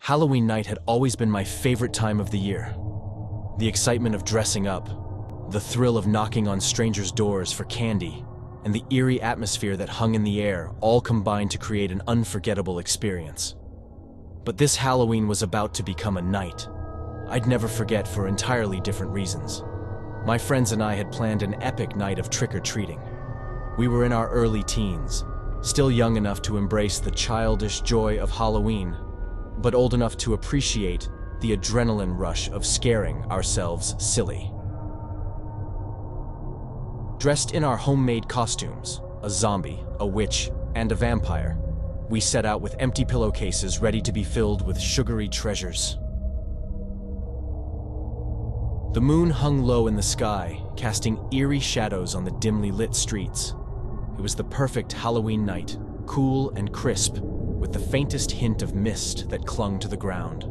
Halloween night had always been my favorite time of the year. The excitement of dressing up, the thrill of knocking on strangers' doors for candy, and the eerie atmosphere that hung in the air all combined to create an unforgettable experience. But this Halloween was about to become a night I'd never forget for entirely different reasons. My friends and I had planned an epic night of trick-or-treating. We were in our early teens, still young enough to embrace the childish joy of Halloween, but old enough to appreciate the adrenaline rush of scaring ourselves silly. Dressed in our homemade costumes, a zombie, a witch, and a vampire, we set out with empty pillowcases ready to be filled with sugary treasures. The moon hung low in the sky, casting eerie shadows on the dimly lit streets. It was the perfect Halloween night, cool and crisp, with the faintest hint of mist that clung to the ground.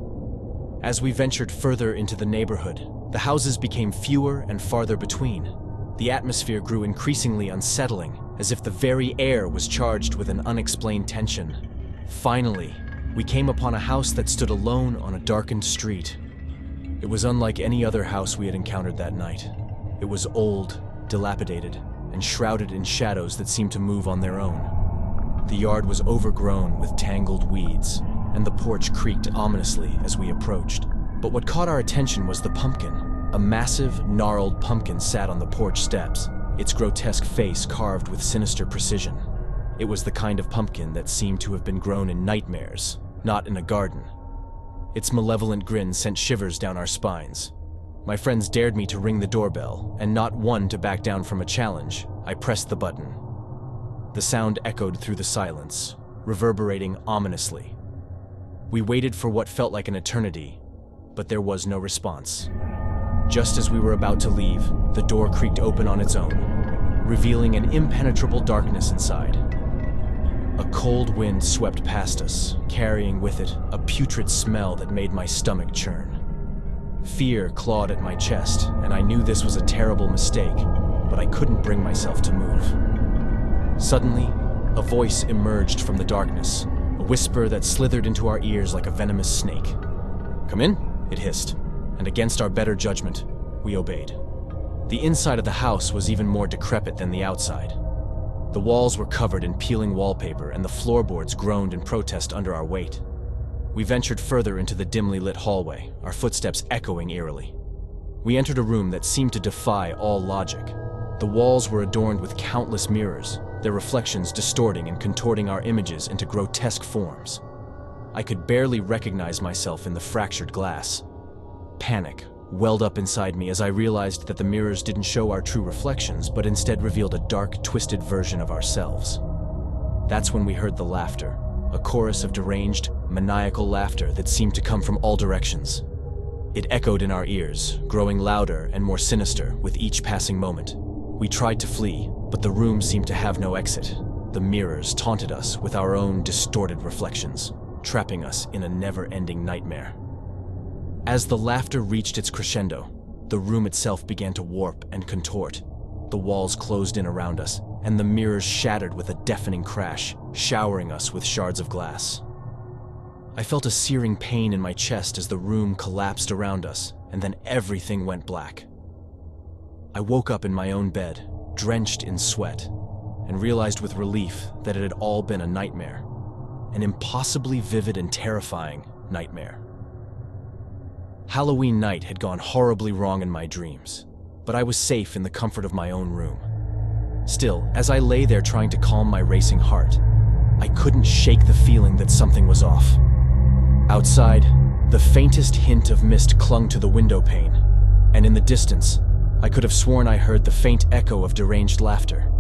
As we ventured further into the neighborhood, the houses became fewer and farther between. The atmosphere grew increasingly unsettling, as if the very air was charged with an unexplained tension. Finally, we came upon a house that stood alone on a darkened street. It was unlike any other house we had encountered that night. It was old, dilapidated, and shrouded in shadows that seemed to move on their own. The yard was overgrown with tangled weeds, and the porch creaked ominously as we approached. But what caught our attention was the pumpkin. A massive, gnarled pumpkin sat on the porch steps, its grotesque face carved with sinister precision. It was the kind of pumpkin that seemed to have been grown in nightmares, not in a garden. Its malevolent grin sent shivers down our spines. My friends dared me to ring the doorbell, and not one to back down from a challenge. I pressed the button. The sound echoed through the silence, reverberating ominously. We waited for what felt like an eternity, but there was no response. Just as we were about to leave, the door creaked open on its own, revealing an impenetrable darkness inside. A cold wind swept past us, carrying with it a putrid smell that made my stomach churn. Fear clawed at my chest, and I knew this was a terrible mistake, but I couldn't bring myself to move. Suddenly, a voice emerged from the darkness, a whisper that slithered into our ears like a venomous snake. "Come in," it hissed, and against our better judgment, we obeyed. The inside of the house was even more decrepit than the outside. The walls were covered in peeling wallpaper, and the floorboards groaned in protest under our weight. We ventured further into the dimly lit hallway, our footsteps echoing eerily. We entered a room that seemed to defy all logic. The walls were adorned with countless mirrors, their reflections distorting and contorting our images into grotesque forms. I could barely recognize myself in the fractured glass. Panic welled up inside me as I realized that the mirrors didn't show our true reflections, but instead revealed a dark, twisted version of ourselves. That's when we heard the laughter, a chorus of deranged, maniacal laughter that seemed to come from all directions. It echoed in our ears, growing louder and more sinister with each passing moment. We tried to flee, but the room seemed to have no exit. The mirrors taunted us with our own distorted reflections, trapping us in a never-ending nightmare. As the laughter reached its crescendo, the room itself began to warp and contort. The walls closed in around us, and the mirrors shattered with a deafening crash, showering us with shards of glass. I felt a searing pain in my chest as the room collapsed around us, and then everything went black. I woke up in my own bed, drenched in sweat, and realized with relief that it had all been a nightmare, an impossibly vivid and terrifying nightmare. Halloween night had gone horribly wrong in my dreams, but I was safe in the comfort of my own room. Still, as I lay there trying to calm my racing heart, I couldn't shake the feeling that something was off. Outside, the faintest hint of mist clung to the window pane, and in the distance, I could have sworn I heard the faint echo of deranged laughter.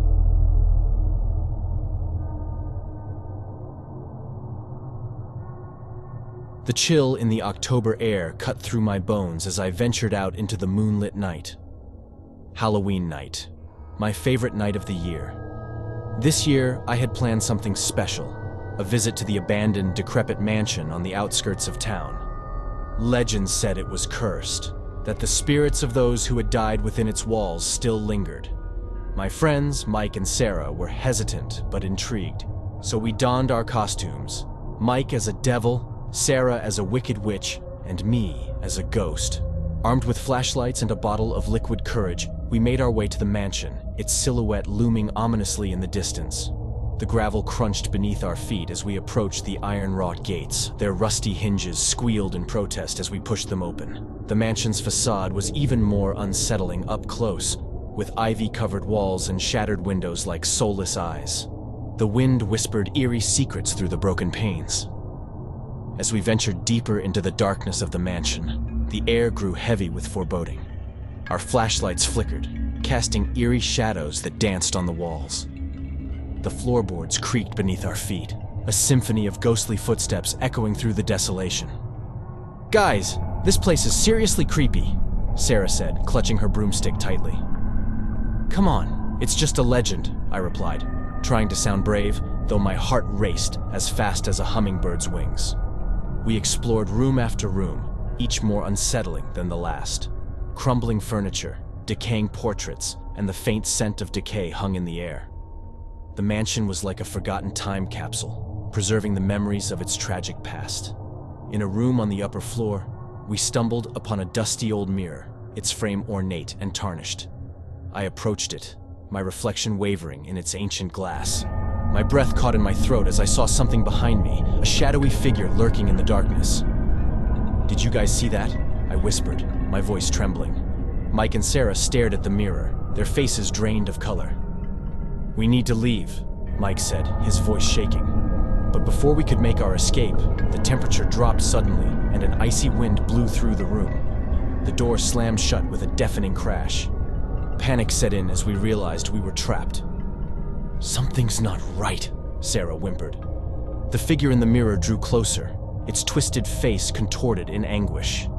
The chill in the October air cut through my bones as I ventured out into the moonlit night. Halloween night, my favorite night of the year. This year, I had planned something special, a visit to the abandoned, decrepit mansion on the outskirts of town. Legends said it was cursed, that the spirits of those who had died within its walls still lingered. My friends, Mike and Sarah, were hesitant but intrigued, so we donned our costumes, Mike as a devil, Sarah as a wicked witch, and me as a ghost. Armed with flashlights and a bottle of liquid courage, we made our way to the mansion, its silhouette looming ominously in the distance. The gravel crunched beneath our feet as we approached the iron-wrought gates. Their rusty hinges squealed in protest as we pushed them open. The mansion's facade was even more unsettling up close, with ivy-covered walls and shattered windows like soulless eyes. The wind whispered eerie secrets through the broken panes. As we ventured deeper into the darkness of the mansion, the air grew heavy with foreboding. Our flashlights flickered, casting eerie shadows that danced on the walls. The floorboards creaked beneath our feet, a symphony of ghostly footsteps echoing through the desolation. "Guys, this place is seriously creepy," Sarah said, clutching her broomstick tightly. "Come on, it's just a legend," I replied, trying to sound brave, though my heart raced as fast as a hummingbird's wings. We explored room after room, each more unsettling than the last. Crumbling furniture, decaying portraits, and the faint scent of decay hung in the air. The mansion was like a forgotten time capsule, preserving the memories of its tragic past. In a room on the upper floor, we stumbled upon a dusty old mirror, its frame ornate and tarnished. I approached it, my reflection wavering in its ancient glass. My breath caught in my throat as I saw something behind me, a shadowy figure lurking in the darkness. "Did you guys see that?" I whispered, my voice trembling. Mike and Sarah stared at the mirror, their faces drained of color. "We need to leave," Mike said, his voice shaking. But before we could make our escape, the temperature dropped suddenly and an icy wind blew through the room. The door slammed shut with a deafening crash. Panic set in as we realized we were trapped. "Something's not right," Sarah whimpered. The figure in the mirror drew closer, its twisted face contorted in anguish.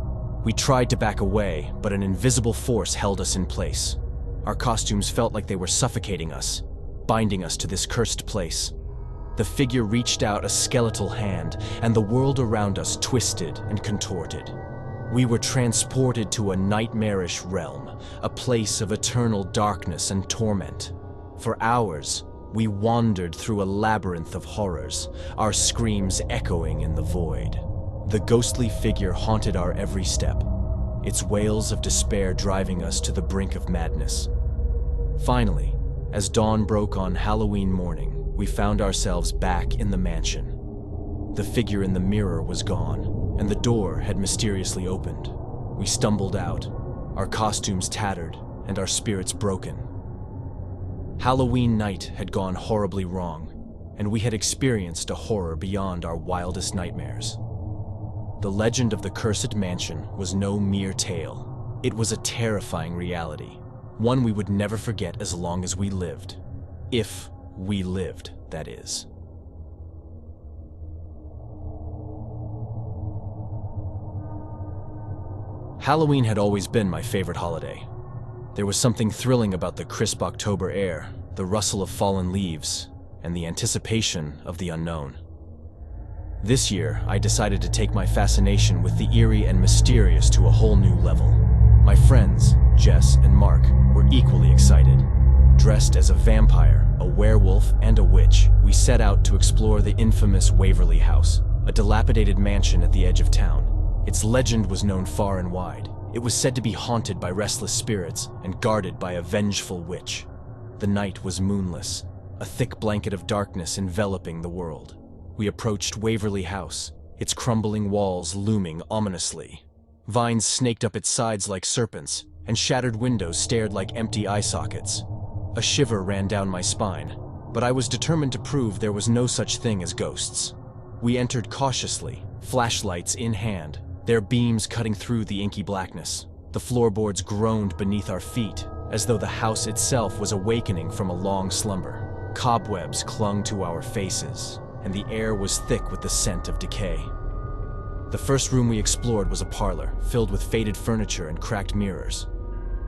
We tried to back away, but an invisible force held us in place. Our costumes felt like they were suffocating us, binding us to this cursed place. The figure reached out a skeletal hand, and the world around us twisted and contorted. We were transported to a nightmarish realm, a place of eternal darkness and torment. For hours, we wandered through a labyrinth of horrors, our screams echoing in the void. The ghostly figure haunted our every step, its wails of despair driving us to the brink of madness. Finally, as dawn broke on Halloween morning, we found ourselves back in the mansion. The figure in the mirror was gone, and the door had mysteriously opened. We stumbled out, our costumes tattered and our spirits broken. Halloween night had gone horribly wrong, and we had experienced a horror beyond our wildest nightmares. The legend of the cursed mansion was no mere tale. It was a terrifying reality, one we would never forget as long as we lived. If we lived, that is. Halloween had always been my favorite holiday. There was something thrilling about the crisp October air, the rustle of fallen leaves, and the anticipation of the unknown. This year, I decided to take my fascination with the eerie and mysterious to a whole new level. My friends, Jess and Mark, were equally excited. Dressed as a vampire, a werewolf, and a witch, we set out to explore the infamous Waverly House, a dilapidated mansion at the edge of town. Its legend was known far and wide. It was said to be haunted by restless spirits and guarded by a vengeful witch. The night was moonless, a thick blanket of darkness enveloping the world. We approached Waverly House, its crumbling walls looming ominously. Vines snaked up its sides like serpents, and shattered windows stared like empty eye sockets. A shiver ran down my spine, but I was determined to prove there was no such thing as ghosts. We entered cautiously, flashlights in hand, their beams cutting through the inky blackness. The floorboards groaned beneath our feet, as though the house itself was awakening from a long slumber. Cobwebs clung to our faces, and the air was thick with the scent of decay. The first room we explored was a parlor, filled with faded furniture and cracked mirrors.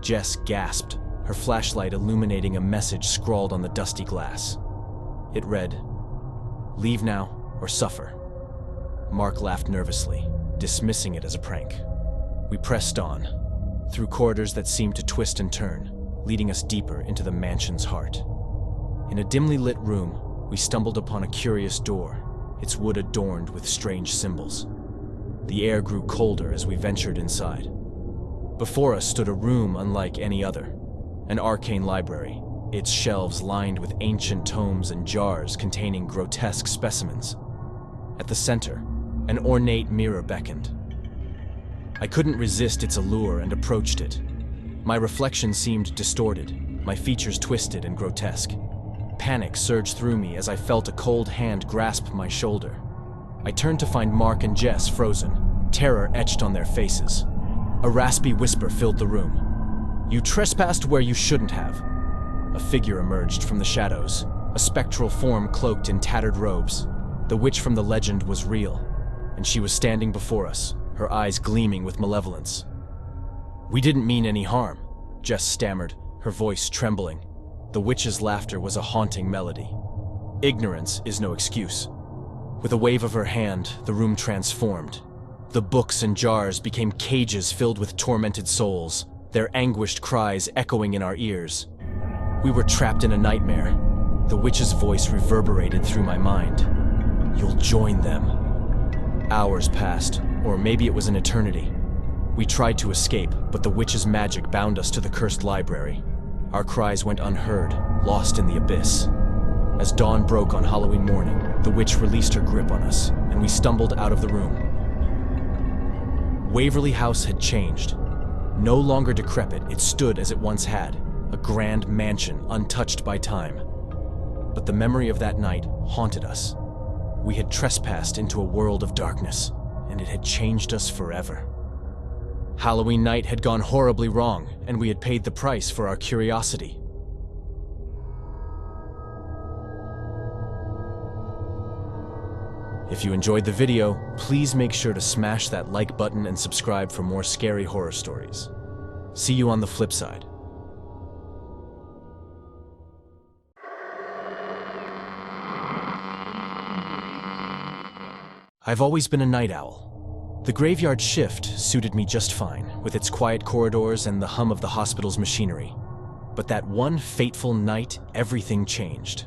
Jess gasped, her flashlight illuminating a message scrawled on the dusty glass. It read, "Leave now or suffer." Mark laughed nervously, dismissing it as a prank. We pressed on, through corridors that seemed to twist and turn, leading us deeper into the mansion's heart. In a dimly lit room, we stumbled upon a curious door, its wood adorned with strange symbols. The air grew colder as we ventured inside. Before us stood a room unlike any other, an arcane library, its shelves lined with ancient tomes and jars containing grotesque specimens. At the center, an ornate mirror beckoned. I couldn't resist its allure and approached it. My reflection seemed distorted, my features twisted and grotesque. Panic surged through me as I felt a cold hand grasp my shoulder. I turned to find Mark and Jess frozen, terror etched on their faces. A raspy whisper filled the room. "You trespassed where you shouldn't have." A figure emerged from the shadows, a spectral form cloaked in tattered robes. The witch from the legend was real, and she was standing before us, her eyes gleaming with malevolence. "We didn't mean any harm," Jess stammered, her voice trembling. The witch's laughter was a haunting melody. "Ignorance is no excuse." With a wave of her hand, the room transformed. The books and jars became cages filled with tormented souls, their anguished cries echoing in our ears. We were trapped in a nightmare. The witch's voice reverberated through my mind. "You'll join them." Hours passed, or maybe it was an eternity. We tried to escape, but the witch's magic bound us to the cursed library. Our cries went unheard, lost in the abyss. As dawn broke on Halloween morning, the witch released her grip on us, and we stumbled out of the room. Waverly House had changed. No longer decrepit, it stood as it once had, a grand mansion untouched by time. But the memory of that night haunted us. We had trespassed into a world of darkness, and it had changed us forever. Halloween night had gone horribly wrong, and we had paid the price for our curiosity. If you enjoyed the video, please make sure to smash that like button and subscribe for more scary horror stories. See you on the flip side. I've always been a night owl. The graveyard shift suited me just fine, with its quiet corridors and the hum of the hospital's machinery. But that one fateful night, everything changed.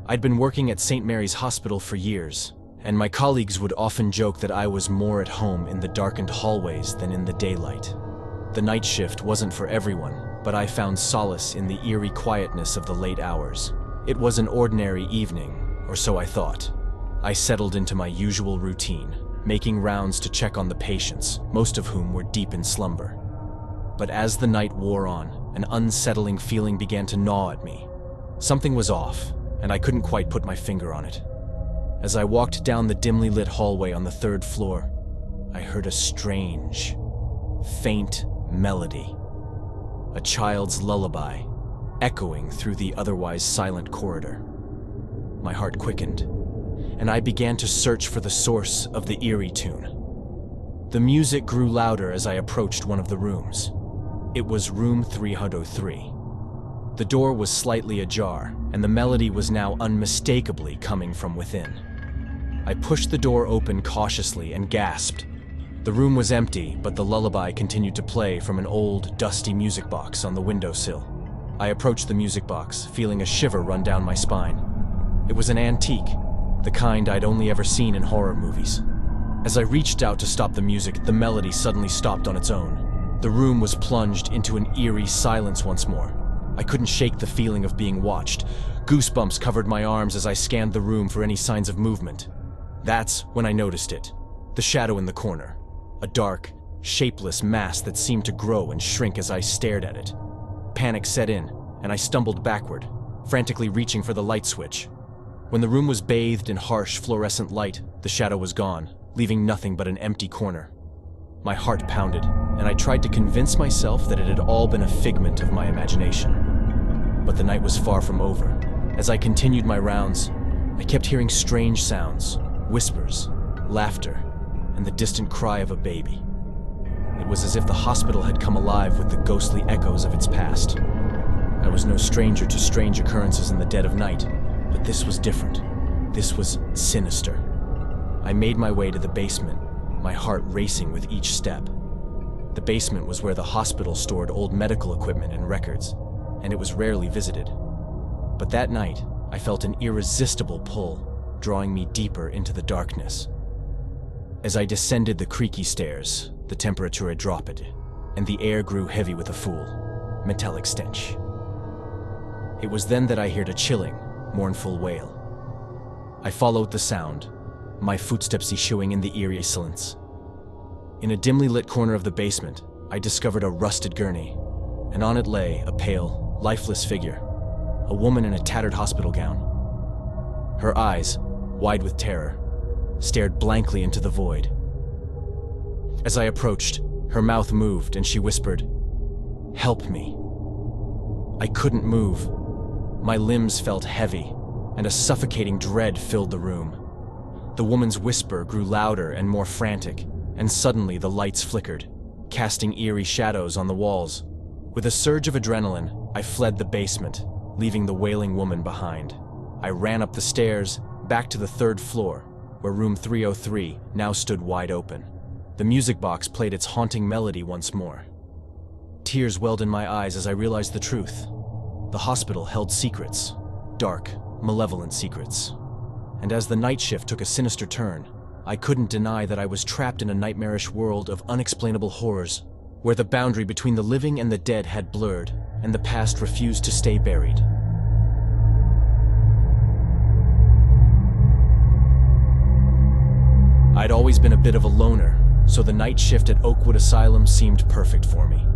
I'd been working at St. Mary's Hospital for years, and my colleagues would often joke that I was more at home in the darkened hallways than in the daylight. The night shift wasn't for everyone, but I found solace in the eerie quietness of the late hours. It was an ordinary evening, or so I thought. I settled into my usual routine, making rounds to check on the patients, most of whom were deep in slumber. But as the night wore on, an unsettling feeling began to gnaw at me. Something was off, and I couldn't quite put my finger on it. As I walked down the dimly lit hallway on the third floor, I heard a strange, faint melody. A child's lullaby, echoing through the otherwise silent corridor. My heart quickened, and I began to search for the source of the eerie tune. The music grew louder as I approached one of the rooms. It was room 303. The door was slightly ajar, and the melody was now unmistakably coming from within. I pushed the door open cautiously and gasped. The room was empty, but the lullaby continued to play from an old, dusty music box on the windowsill. I approached the music box, feeling a shiver run down my spine. It was an antique, the kind I'd only ever seen in horror movies. As I reached out to stop the music, the melody suddenly stopped on its own. The room was plunged into an eerie silence once more. I couldn't shake the feeling of being watched. Goosebumps covered my arms as I scanned the room for any signs of movement. That's when I noticed it. The shadow in the corner. A dark, shapeless mass that seemed to grow and shrink as I stared at it. Panic set in, and I stumbled backward, frantically reaching for the light switch. When the room was bathed in harsh fluorescent light, the shadow was gone, leaving nothing but an empty corner. My heart pounded, and I tried to convince myself that it had all been a figment of my imagination. But the night was far from over. As I continued my rounds, I kept hearing strange sounds, whispers, laughter, and the distant cry of a baby. It was as if the hospital had come alive with the ghostly echoes of its past. I was no stranger to strange occurrences in the dead of night, but this was different. This was sinister. I made my way to the basement, my heart racing with each step. The basement was where the hospital stored old medical equipment and records, and it was rarely visited. But that night, I felt an irresistible pull, drawing me deeper into the darkness. As I descended the creaky stairs, the temperature had dropped, and the air grew heavy with a foul, metallic stench. It was then that I heard a chilling, mournful wail. I followed the sound, my footsteps echoing in the eerie silence. In a dimly lit corner of the basement, I discovered a rusted gurney, and on it lay a pale, lifeless figure, a woman in a tattered hospital gown. Her eyes, wide with terror, stared blankly into the void. As I approached, her mouth moved and she whispered, "Help me." I couldn't move. My limbs felt heavy, and a suffocating dread filled the room. The woman's whisper grew louder and more frantic, and suddenly the lights flickered, casting eerie shadows on the walls. With a surge of adrenaline, I fled the basement, leaving the wailing woman behind. I ran up the stairs, back to the third floor, where room 303 now stood wide open. The music box played its haunting melody once more. Tears welled in my eyes as I realized the truth. The hospital held secrets, dark, malevolent secrets. And as the night shift took a sinister turn, I couldn't deny that I was trapped in a nightmarish world of unexplainable horrors, where the boundary between the living and the dead had blurred, and the past refused to stay buried. I'd always been a bit of a loner, so the night shift at Oakwood Asylum seemed perfect for me.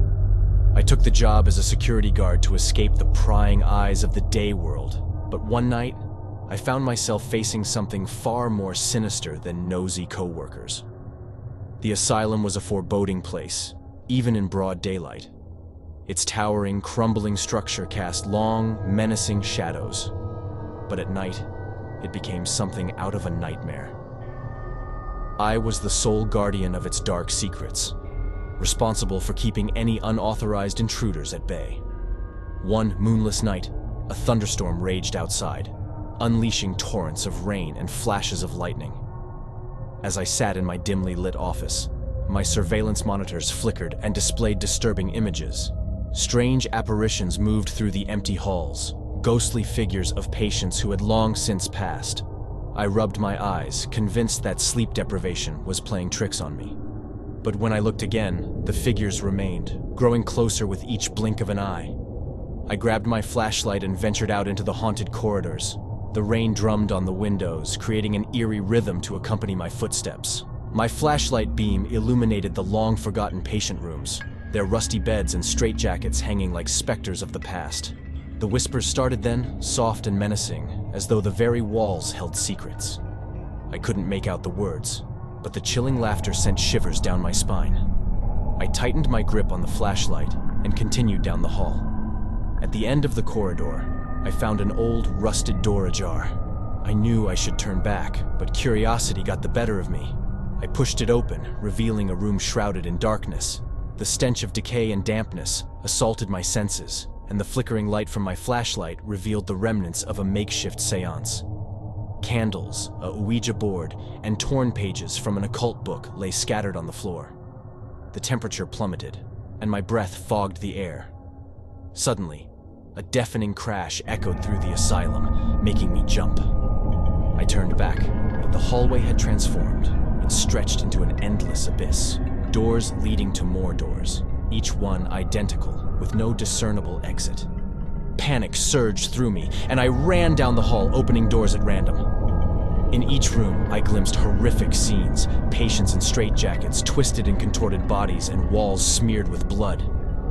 I took the job as a security guard to escape the prying eyes of the day world, but one night, I found myself facing something far more sinister than nosy co-workers. The asylum was a foreboding place, even in broad daylight. Its towering, crumbling structure cast long, menacing shadows. But at night, it became something out of a nightmare. I was the sole guardian of its dark secrets, responsible for keeping any unauthorized intruders at bay. One moonless night, a thunderstorm raged outside, unleashing torrents of rain and flashes of lightning. As I sat in my dimly lit office, my surveillance monitors flickered and displayed disturbing images. Strange apparitions moved through the empty halls, ghostly figures of patients who had long since passed. I rubbed my eyes, convinced that sleep deprivation was playing tricks on me. But when I looked again, the figures remained, growing closer with each blink of an eye. I grabbed my flashlight and ventured out into the haunted corridors. The rain drummed on the windows, creating an eerie rhythm to accompany my footsteps. My flashlight beam illuminated the long-forgotten patient rooms, their rusty beds and straitjackets hanging like specters of the past. The whispers started then, soft and menacing, as though the very walls held secrets. I couldn't make out the words, but the chilling laughter sent shivers down my spine. I tightened my grip on the flashlight and continued down the hall. At the end of the corridor, I found an old, rusted door ajar. I knew I should turn back, but curiosity got the better of me. I pushed it open, revealing a room shrouded in darkness. The stench of decay and dampness assaulted my senses, and the flickering light from my flashlight revealed the remnants of a makeshift seance. Candles, a Ouija board, and torn pages from an occult book lay scattered on the floor. The temperature plummeted, and my breath fogged the air. Suddenly, a deafening crash echoed through the asylum, making me jump. I turned back, but the hallway had transformed. It stretched into an endless abyss, doors leading to more doors, each one identical, with no discernible exit. Panic surged through me, and I ran down the hall, opening doors at random. In each room, I glimpsed horrific scenes, patients in straitjackets, twisted and contorted bodies, and walls smeared with blood.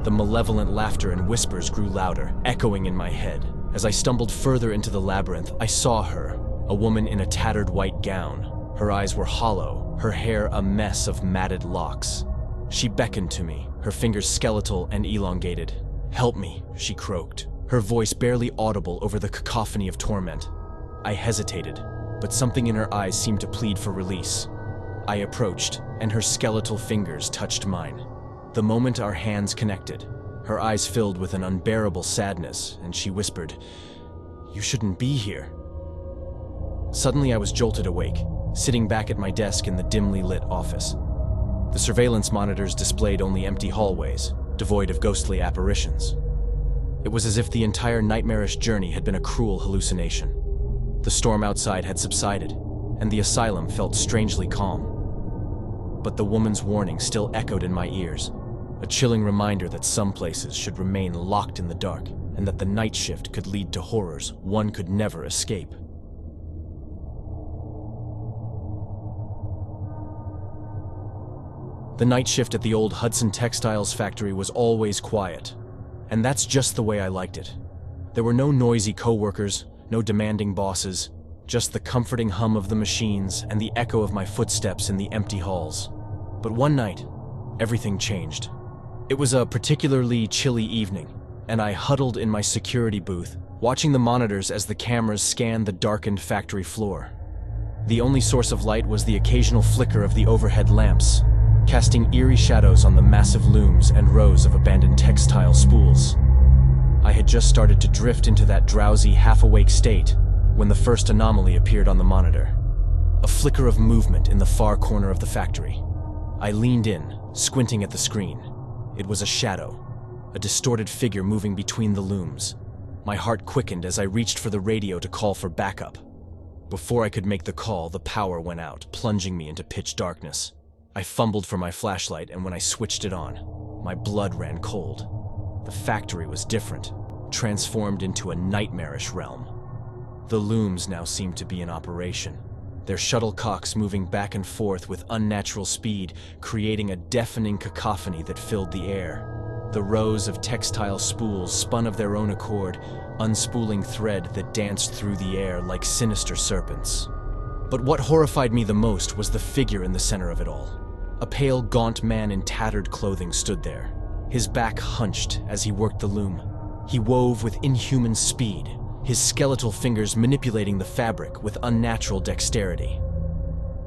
The malevolent laughter and whispers grew louder, echoing in my head. As I stumbled further into the labyrinth, I saw her, a woman in a tattered white gown. Her eyes were hollow, her hair a mess of matted locks. She beckoned to me, her fingers skeletal and elongated. "Help me," she croaked, her voice barely audible over the cacophony of torment. I hesitated, but something in her eyes seemed to plead for release. I approached, and her skeletal fingers touched mine. The moment our hands connected, her eyes filled with an unbearable sadness, and she whispered, "You shouldn't be here." Suddenly I was jolted awake, sitting back at my desk in the dimly lit office. The surveillance monitors displayed only empty hallways, devoid of ghostly apparitions. It was as if the entire nightmarish journey had been a cruel hallucination. The storm outside had subsided, and the asylum felt strangely calm. but the woman's warning still echoed in my ears, a chilling reminder that some places should remain locked in the dark and that the night shift could lead to horrors one could never escape. The night shift at the old Hudson Textiles factory was always quiet, and that's just the way I liked it. There were no noisy coworkers, no demanding bosses, just the comforting hum of the machines and the echo of my footsteps in the empty halls. But one night, everything changed. It was a particularly chilly evening, and I huddled in my security booth, watching the monitors as the cameras scanned the darkened factory floor. The only source of light was the occasional flicker of the overhead lamps, casting eerie shadows on the massive looms and rows of abandoned textile spools. I had just started to drift into that drowsy, half-awake state when the first anomaly appeared on the monitor. A flicker of movement in the far corner of the factory. I leaned in, squinting at the screen. It was a shadow, a distorted figure moving between the looms. My heart quickened as I reached for the radio to call for backup. Before I could make the call, the power went out, plunging me into pitch darkness. I fumbled for my flashlight, and when I switched it on, my blood ran cold. The factory was different, transformed into a nightmarish realm. The looms now seemed to be in operation, their shuttlecocks moving back and forth with unnatural speed, creating a deafening cacophony that filled the air. The rows of textile spools spun of their own accord, unspooling thread that danced through the air like sinister serpents. But what horrified me the most was the figure in the center of it all. A pale, gaunt man in tattered clothing stood there, his back hunched as he worked the loom. He wove with inhuman speed, his skeletal fingers manipulating the fabric with unnatural dexterity.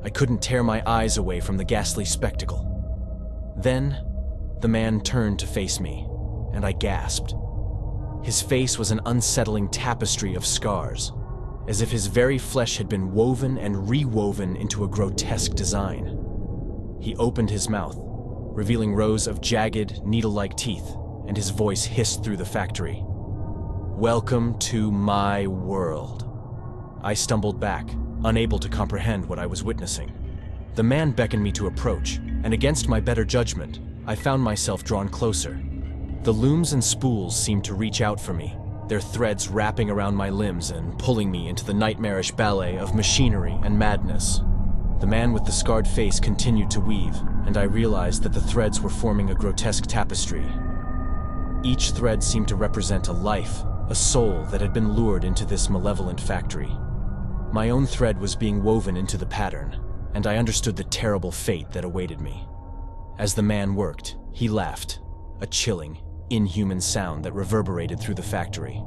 I couldn't tear my eyes away from the ghastly spectacle. Then, the man turned to face me, and I gasped. His face was an unsettling tapestry of scars, as if his very flesh had been woven and rewoven into a grotesque design. He opened his mouth, revealing rows of jagged, needle-like teeth, and his voice hissed through the factory. "Welcome to my world." I stumbled back, unable to comprehend what I was witnessing. The man beckoned me to approach, and against my better judgment, I found myself drawn closer. The looms and spools seemed to reach out for me, their threads wrapping around my limbs and pulling me into the nightmarish ballet of machinery and madness. The man with the scarred face continued to weave, and I realized that the threads were forming a grotesque tapestry. Each thread seemed to represent a life, a soul that had been lured into this malevolent factory. My own thread was being woven into the pattern, and I understood the terrible fate that awaited me. As the man worked, he laughed, a chilling, inhuman sound that reverberated through the factory.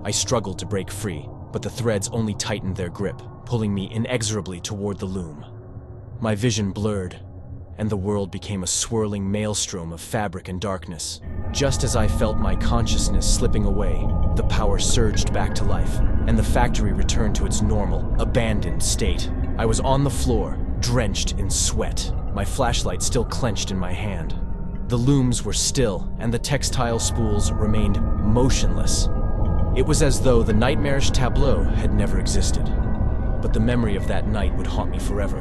I struggled to break free, but the threads only tightened their grip, pulling me inexorably toward the loom. My vision blurred, and the world became a swirling maelstrom of fabric and darkness. Just as I felt my consciousness slipping away, the power surged back to life, and the factory returned to its normal, abandoned state. I was on the floor, drenched in sweat, my flashlight still clenched in my hand. The looms were still, and the textile spools remained motionless. It was as though the nightmarish tableau had never existed. But the memory of that night would haunt me forever,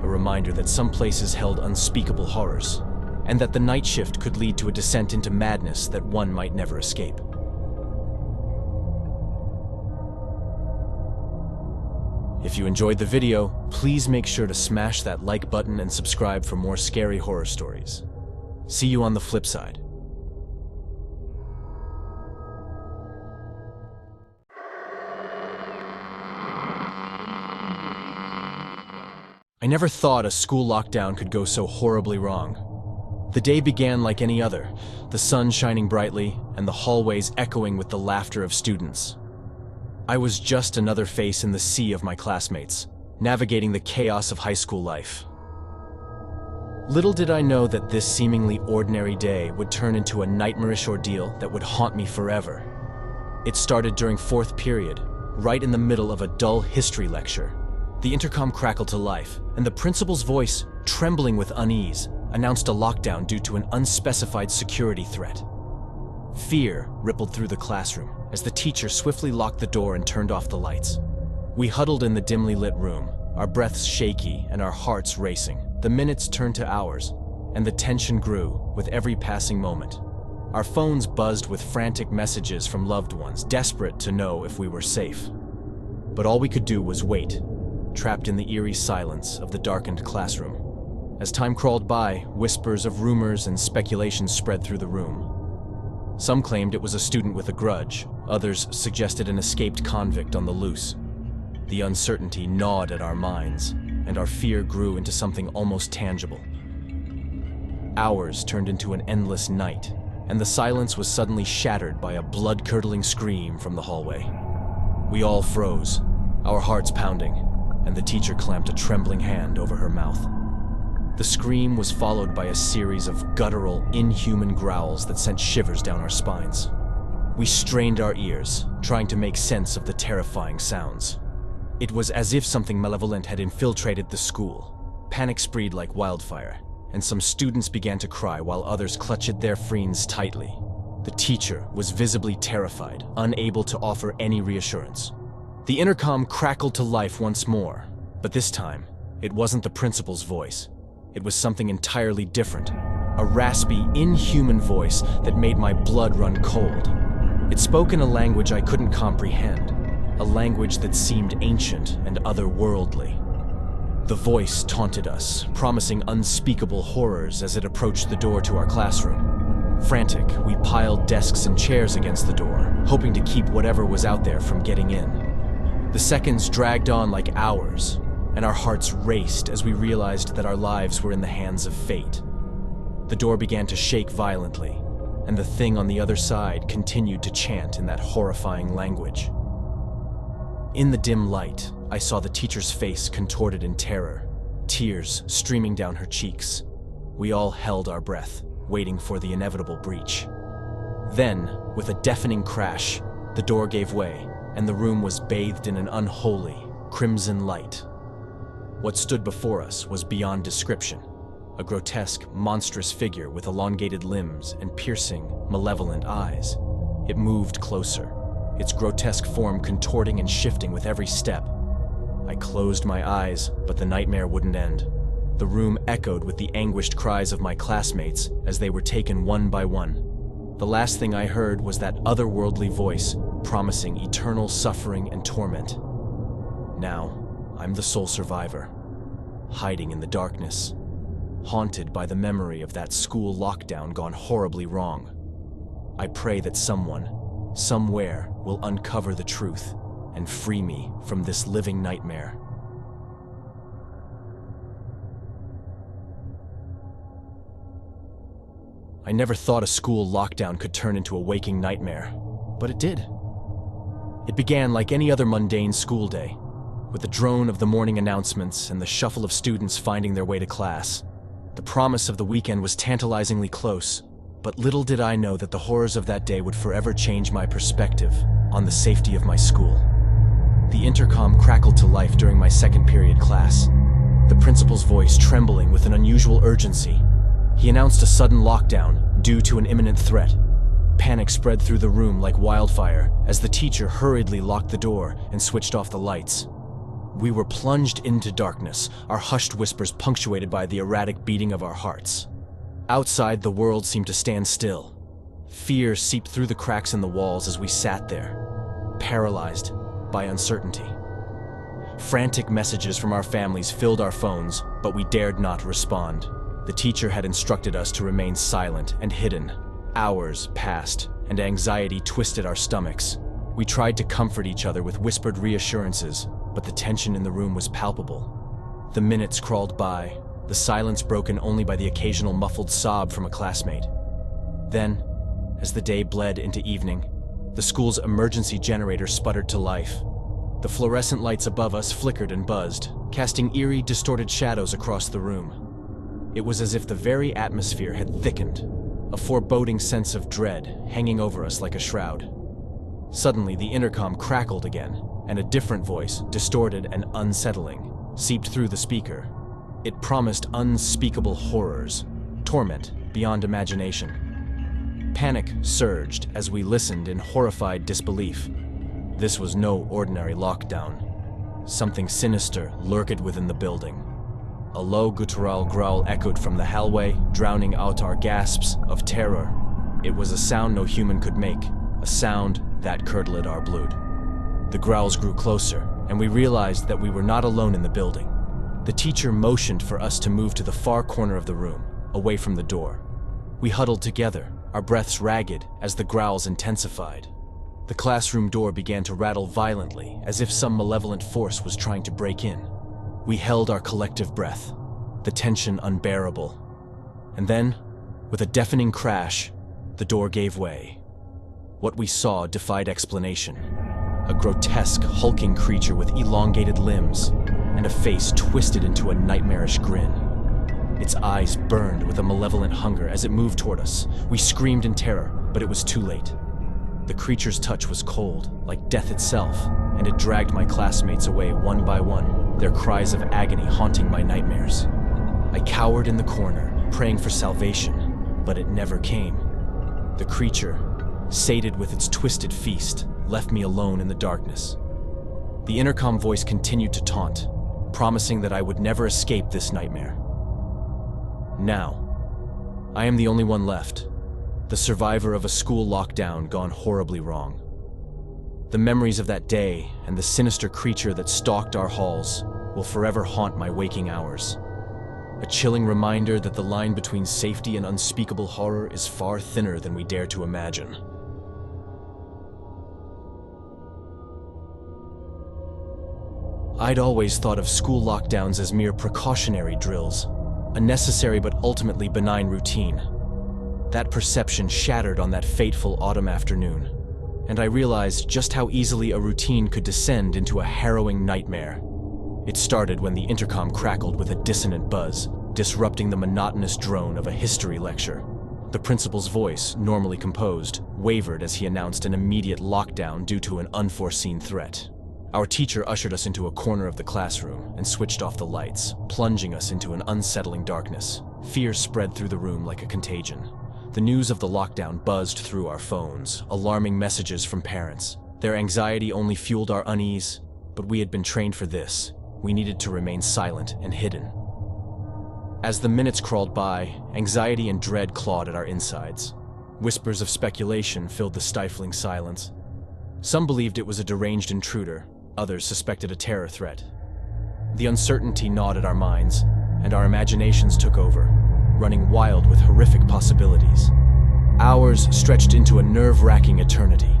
a reminder that some places held unspeakable horrors, and that the night shift could lead to a descent into madness that one might never escape. If you enjoyed the video, please make sure to smash that like button and subscribe for more scary horror stories. See you on the flip side. I never thought a school lockdown could go so horribly wrong. The day began like any other, the sun shining brightly and the hallways echoing with the laughter of students. I was just another face in the sea of my classmates, navigating the chaos of high school life. Little did I know that this seemingly ordinary day would turn into a nightmarish ordeal that would haunt me forever. It started during fourth period, right in the middle of a dull history lecture. The intercom crackled to life, and the principal's voice, trembling with unease, announced a lockdown due to an unspecified security threat. Fear rippled through the classroom as the teacher swiftly locked the door and turned off the lights. We huddled in the dimly lit room, our breaths shaky and our hearts racing. The minutes turned to hours, and the tension grew with every passing moment. Our phones buzzed with frantic messages from loved ones, desperate to know if we were safe. But all we could do was wait, trapped in the eerie silence of the darkened classroom. As time crawled by, whispers of rumors and speculations spread through the room. Some claimed it was a student with a grudge, others suggested an escaped convict on the loose. The uncertainty gnawed at our minds, and our fear grew into something almost tangible. Hours turned into an endless night, and the silence was suddenly shattered by a blood-curdling scream from the hallway. We all froze, our hearts pounding, and the teacher clamped a trembling hand over her mouth. The scream was followed by a series of guttural, inhuman growls that sent shivers down our spines. We strained our ears, trying to make sense of the terrifying sounds. It was as if something malevolent had infiltrated the school. Panic spread like wildfire, and some students began to cry while others clutched their friends tightly. The teacher was visibly terrified, unable to offer any reassurance. The intercom crackled to life once more, but this time, it wasn't the principal's voice. It was something entirely different, a raspy, inhuman voice that made my blood run cold. It spoke in a language I couldn't comprehend, a language that seemed ancient and otherworldly. The voice taunted us, promising unspeakable horrors as it approached the door to our classroom. Frantic, we piled desks and chairs against the door, hoping to keep whatever was out there from getting in. The seconds dragged on like hours, and our hearts raced as we realized that our lives were in the hands of fate. The door began to shake violently, and the thing on the other side continued to chant in that horrifying language. In the dim light, I saw the teacher's face contorted in terror, tears streaming down her cheeks. We all held our breath, waiting for the inevitable breach. Then, with a deafening crash, the door gave way, and the room was bathed in an unholy, crimson light. What stood before us was beyond description, a grotesque, monstrous figure with elongated limbs and piercing, malevolent eyes. It moved closer, its grotesque form contorting and shifting with every step. I closed my eyes, but the nightmare wouldn't end. The room echoed with the anguished cries of my classmates as they were taken one by one. The last thing I heard was that otherworldly voice promising eternal suffering and torment. Now, I'm the sole survivor, hiding in the darkness, haunted by the memory of that school lockdown gone horribly wrong. I pray that someone, somewhere, will uncover the truth and free me from this living nightmare. I never thought a school lockdown could turn into a waking nightmare, but it did. It began like any other mundane school day, with the drone of the morning announcements and the shuffle of students finding their way to class. The promise of the weekend was tantalizingly close, but little did I know that the horrors of that day would forever change my perspective on the safety of my school. The intercom crackled to life during my second period class, the principal's voice trembling with an unusual urgency. He announced a sudden lockdown due to an imminent threat. Panic spread through the room like wildfire as the teacher hurriedly locked the door and switched off the lights. We were plunged into darkness, our hushed whispers punctuated by the erratic beating of our hearts. Outside, the world seemed to stand still. Fear seeped through the cracks in the walls as we sat there, paralyzed by uncertainty. Frantic messages from our families filled our phones, but we dared not respond. The teacher had instructed us to remain silent and hidden. Hours passed, and anxiety twisted our stomachs. We tried to comfort each other with whispered reassurances, but the tension in the room was palpable. The minutes crawled by, the silence broken only by the occasional muffled sob from a classmate. Then, as the day bled into evening, the school's emergency generator sputtered to life. The fluorescent lights above us flickered and buzzed, casting eerie, distorted shadows across the room. It was as if the very atmosphere had thickened, a foreboding sense of dread hanging over us like a shroud. Suddenly, the intercom crackled again, and a different voice, distorted and unsettling, seeped through the speaker. It promised unspeakable horrors, torment beyond imagination. Panic surged as we listened in horrified disbelief. This was no ordinary lockdown. Something sinister lurked within the building. A low guttural growl echoed from the hallway, drowning out our gasps of terror. It was a sound no human could make, a sound that curdled our blood. The growls grew closer, and we realized that we were not alone in the building. The teacher motioned for us to move to the far corner of the room, away from the door. We huddled together, our breaths ragged as the growls intensified. The classroom door began to rattle violently, as if some malevolent force was trying to break in. We held our collective breath, the tension unbearable. And then, with a deafening crash, the door gave way. What we saw defied explanation. A grotesque, hulking creature with elongated limbs and a face twisted into a nightmarish grin. Its eyes burned with a malevolent hunger as it moved toward us. We screamed in terror, but it was too late. The creature's touch was cold, like death itself, and it dragged my classmates away one by one, their cries of agony haunting my nightmares. I cowered in the corner, praying for salvation, but it never came. The creature, sated with its twisted feast, left me alone in the darkness. The intercom voice continued to taunt, promising that I would never escape this nightmare. Now, I am the only one left, the survivor of a school lockdown gone horribly wrong. The memories of that day and the sinister creature that stalked our halls will forever haunt my waking hours. A chilling reminder that the line between safety and unspeakable horror is far thinner than we dare to imagine. I'd always thought of school lockdowns as mere precautionary drills, a necessary but ultimately benign routine. That perception shattered on that fateful autumn afternoon, and I realized just how easily a routine could descend into a harrowing nightmare. It started when the intercom crackled with a dissonant buzz, disrupting the monotonous drone of a history lecture. The principal's voice, normally composed, wavered as he announced an immediate lockdown due to an unforeseen threat. Our teacher ushered us into a corner of the classroom and switched off the lights, plunging us into an unsettling darkness. Fear spread through the room like a contagion. The news of the lockdown buzzed through our phones, alarming messages from parents. Their anxiety only fueled our unease, but we had been trained for this. We needed to remain silent and hidden. As the minutes crawled by, anxiety and dread clawed at our insides. Whispers of speculation filled the stifling silence. Some believed it was a deranged intruder, others suspected a terror threat. The uncertainty gnawed at our minds, and our imaginations took over, running wild with horrific possibilities. Hours stretched into a nerve-wracking eternity.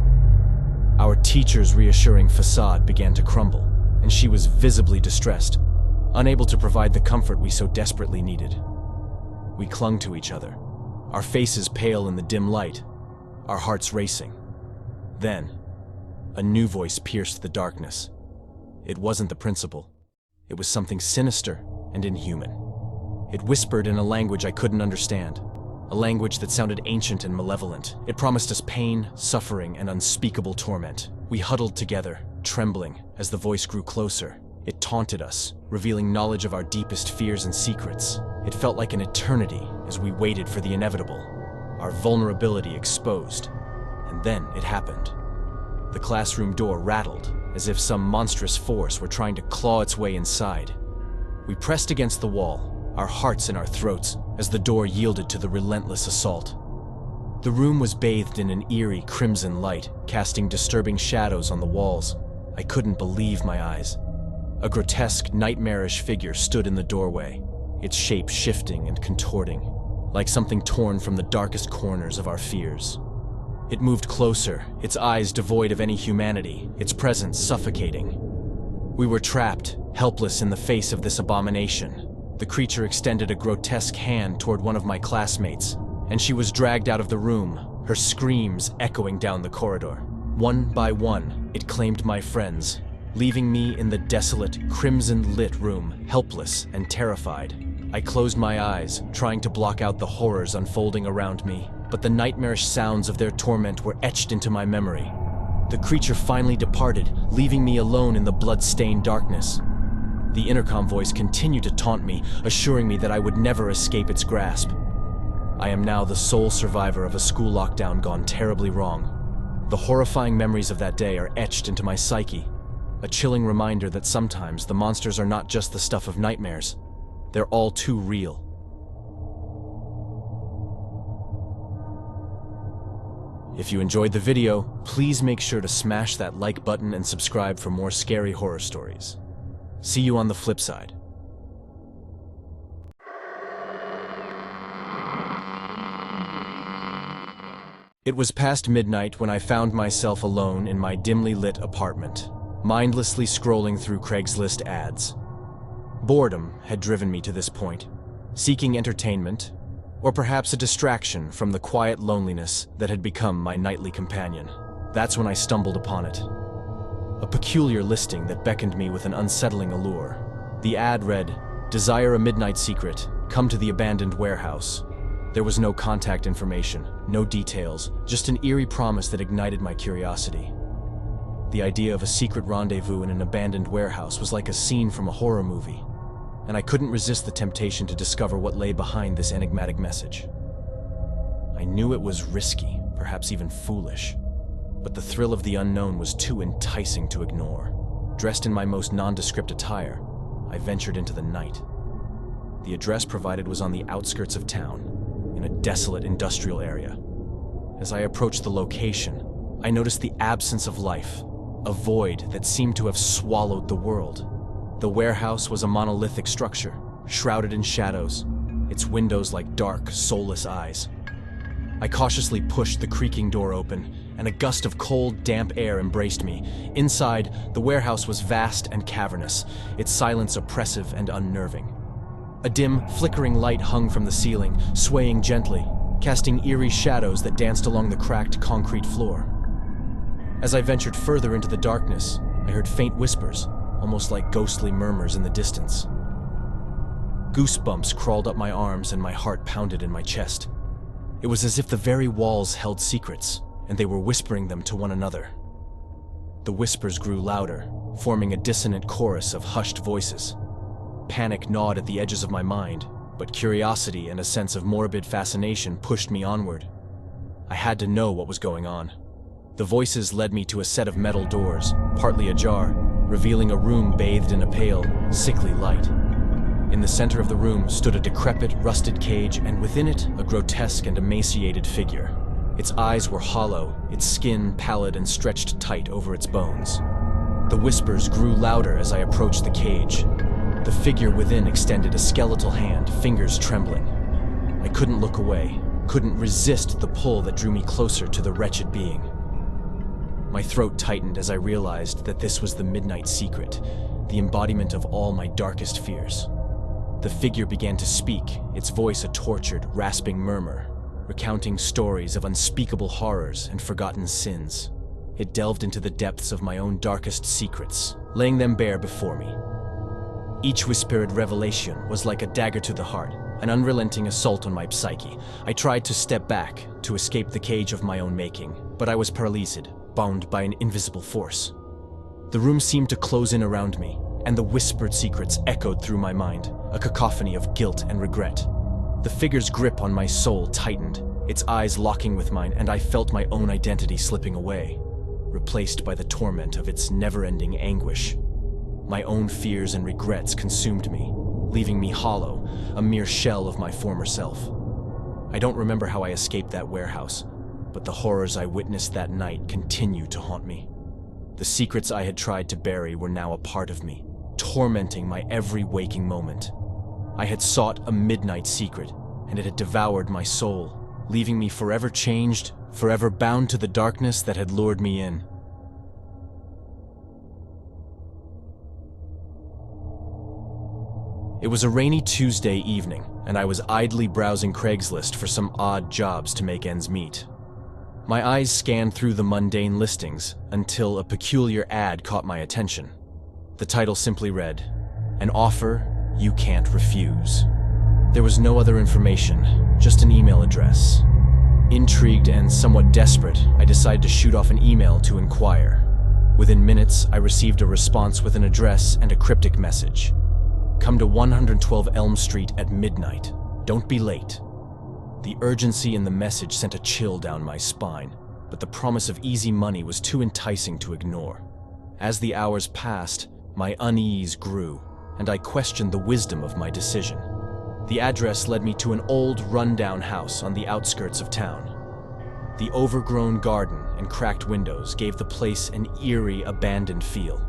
Our teacher's reassuring facade began to crumble, and she was visibly distressed, unable to provide the comfort we so desperately needed. We clung to each other, our faces pale in the dim light, our hearts racing. Then, a new voice pierced the darkness. It wasn't the principal. It was something sinister and inhuman. It whispered in a language I couldn't understand, a language that sounded ancient and malevolent. It promised us pain, suffering, and unspeakable torment. We huddled together, trembling, as the voice grew closer. It taunted us, revealing knowledge of our deepest fears and secrets. It felt like an eternity as we waited for the inevitable, our vulnerability exposed. And then it happened. The classroom door rattled, as if some monstrous force were trying to claw its way inside. We pressed against the wall, our hearts in our throats, as the door yielded to the relentless assault. The room was bathed in an eerie crimson light, casting disturbing shadows on the walls. I couldn't believe my eyes. A grotesque, nightmarish figure stood in the doorway, its shape shifting and contorting, like something torn from the darkest corners of our fears. It moved closer, its eyes devoid of any humanity, its presence suffocating. We were trapped, helpless in the face of this abomination. The creature extended a grotesque hand toward one of my classmates, and she was dragged out of the room, her screams echoing down the corridor. One by one, it claimed my friends, leaving me in the desolate, crimson-lit room, helpless and terrified. I closed my eyes, trying to block out the horrors unfolding around me, but the nightmarish sounds of their torment were etched into my memory. The creature finally departed, leaving me alone in the blood-stained darkness. The intercom voice continued to taunt me, assuring me that I would never escape its grasp. I am now the sole survivor of a school lockdown gone terribly wrong. The horrifying memories of that day are etched into my psyche, a chilling reminder that sometimes the monsters are not just the stuff of nightmares. They're all too real. If you enjoyed the video, please make sure to smash that like button and subscribe for more scary horror stories. See you on the flip side. It was past midnight when I found myself alone in my dimly lit apartment, mindlessly scrolling through Craigslist ads. Boredom had driven me to this point, seeking entertainment, or perhaps a distraction from the quiet loneliness that had become my nightly companion. That's when I stumbled upon it. A peculiar listing that beckoned me with an unsettling allure. The ad read, "Desire a midnight secret, come to the abandoned warehouse." There was no contact information, no details, just an eerie promise that ignited my curiosity. The idea of a secret rendezvous in an abandoned warehouse was like a scene from a horror movie, and I couldn't resist the temptation to discover what lay behind this enigmatic message. I knew it was risky, perhaps even foolish, but the thrill of the unknown was too enticing to ignore. Dressed in my most nondescript attire, I ventured into the night. The address provided was on the outskirts of town, in a desolate industrial area. As I approached the location, I noticed the absence of life, a void that seemed to have swallowed the world. The warehouse was a monolithic structure, shrouded in shadows, its windows like dark, soulless eyes. I cautiously pushed the creaking door open, and a gust of cold, damp air embraced me. Inside, the warehouse was vast and cavernous, its silence oppressive and unnerving. A dim, flickering light hung from the ceiling, swaying gently, casting eerie shadows that danced along the cracked concrete floor. As I ventured further into the darkness, I heard faint whispers, almost like ghostly murmurs in the distance. Goosebumps crawled up my arms and my heart pounded in my chest. It was as if the very walls held secrets, and they were whispering them to one another. The whispers grew louder, forming a dissonant chorus of hushed voices. Panic gnawed at the edges of my mind, but curiosity and a sense of morbid fascination pushed me onward. I had to know what was going on. The voices led me to a set of metal doors, partly ajar, revealing a room bathed in a pale, sickly light. In the center of the room stood a decrepit, rusted cage, and within it, a grotesque and emaciated figure. Its eyes were hollow, its skin pallid and stretched tight over its bones. The whispers grew louder as I approached the cage. The figure within extended a skeletal hand, fingers trembling. I couldn't look away, couldn't resist the pull that drew me closer to the wretched being. My throat tightened as I realized that this was the midnight secret, the embodiment of all my darkest fears. The figure began to speak, its voice a tortured, rasping murmur, recounting stories of unspeakable horrors and forgotten sins. It delved into the depths of my own darkest secrets, laying them bare before me. Each whispered revelation was like a dagger to the heart, an unrelenting assault on my psyche. I tried to step back, to escape the cage of my own making, but I was paralyzed, bound by an invisible force. The room seemed to close in around me, and the whispered secrets echoed through my mind, a cacophony of guilt and regret. The figure's grip on my soul tightened, its eyes locking with mine, and I felt my own identity slipping away, replaced by the torment of its never-ending anguish. My own fears and regrets consumed me, leaving me hollow, a mere shell of my former self. I don't remember how I escaped that warehouse, but the horrors I witnessed that night continue to haunt me. The secrets I had tried to bury were now a part of me, tormenting my every waking moment. I had sought a midnight secret, and it had devoured my soul, leaving me forever changed, forever bound to the darkness that had lured me in. It was a rainy Tuesday evening, and I was idly browsing Craigslist for some odd jobs to make ends meet. My eyes scanned through the mundane listings until a peculiar ad caught my attention. The title simply read, "An offer you can't refuse." There was no other information, just an email address. Intrigued and somewhat desperate, I decided to shoot off an email to inquire. Within minutes, I received a response with an address and a cryptic message. "Come to 112 Elm Street at midnight. Don't be late." The urgency in the message sent a chill down my spine, but the promise of easy money was too enticing to ignore. As the hours passed, my unease grew, and I questioned the wisdom of my decision. The address led me to an old, run-down house on the outskirts of town. The overgrown garden and cracked windows gave the place an eerie, abandoned feel.